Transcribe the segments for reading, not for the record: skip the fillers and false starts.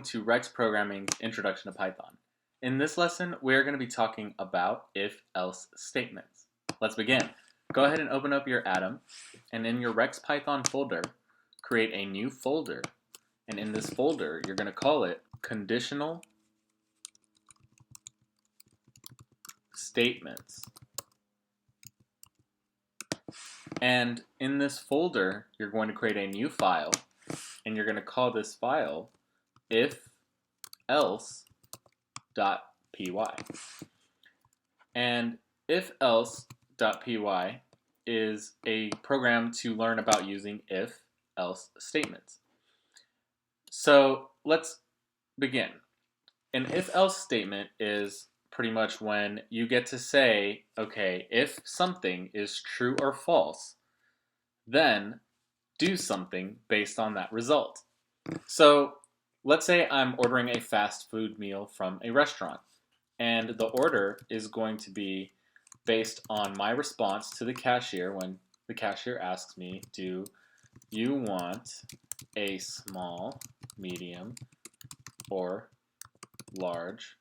to Rex Programming's Introduction to Python. In this lesson, we're going to be talking about if-else statements. Let's begin. Go ahead and open up your Atom, and in your Rex Python folder, create a new folder. And in this folder, you're going to call it Conditional Statements. And in this folder, you're going to create a new file, and you're going to call this file if-else.py. And if-else.py is a program to learn about using if-else statements. So let's begin. An if-else statement is pretty much when you get to say, okay, if something is true or false, then do something based on that result. So let's say I'm ordering a fast food meal from a restaurant, and the order is going to be based on my response to the cashier when the cashier asks me, do you want a small, medium, or large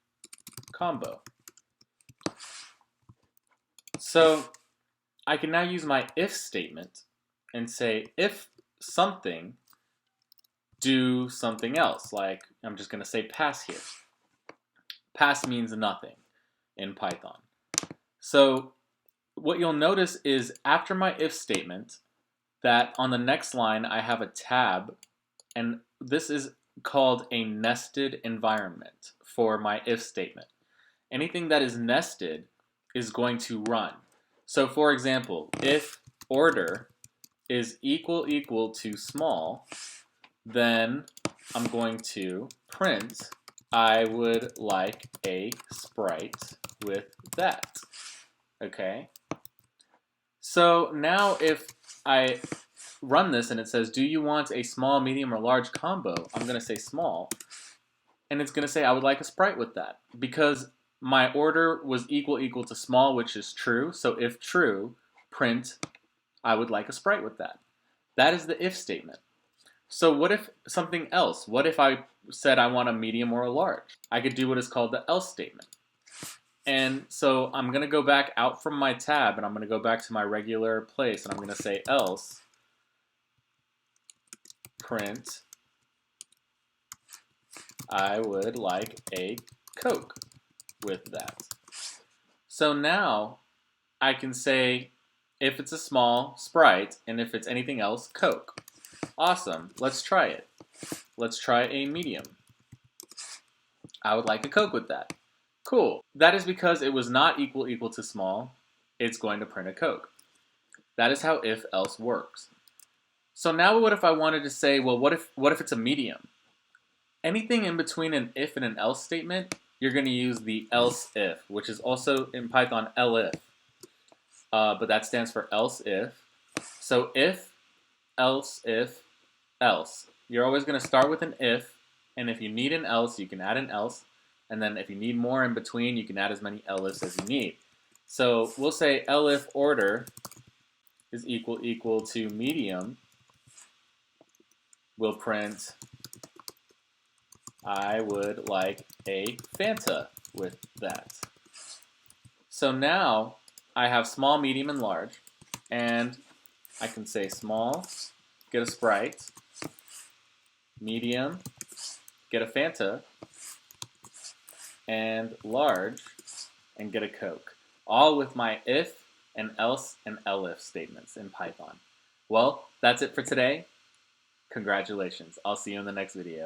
combo? So I can now use my if statement and say if something, do something else. Like I'm just going to say pass here. Pass means nothing in Python. So what you'll notice is after my if statement that on the next line I have a tab, and this is called a nested environment for my if statement. Anything that is nested is going to run. So for example, if order is equal to small, then I'm going to print I would like a Sprite with that. Okay? So now if I run this and it says, do you want a small, medium, or large combo? I'm going to say small. And it's going to say I would like a Sprite with that. Because my order was equal to small, which is true. So if true, print I would like a Sprite with that. That is the if statement. So what if something else? What if I said I want a medium or a large? I could do what is called the else statement. And so I'm going to go back out from my tab, and I'm going to go back to my regular place, and I'm going to say else print I would like a Coke with that. So now I can say if it's a small, Sprite, and if it's anything else, Coke. Awesome, let's try it. Let's try a medium. I would like a Coke with that. Cool. That is because it was not equal to small. It's going to print a Coke. That is how if-else works. So now what if I wanted to say, well, what if it's a medium? Anything in between an if and an else statement, you're going to use the else if, which is also in Python elif. But that stands for else if. So if, else, if, else. You're always going to start with an if, and if you need an else, you can add an else. And then if you need more in between, you can add as many elifs as you need. So we'll say elif order is equal to medium. We'll print I would like a Fanta with that. So now I have small, medium, and large. And I can say small, get a Sprite, medium, get a Fanta, and large, and get a Coke. All with my if and else and elif statements in Python. Well, that's it for today. Congratulations. I'll see you in the next video.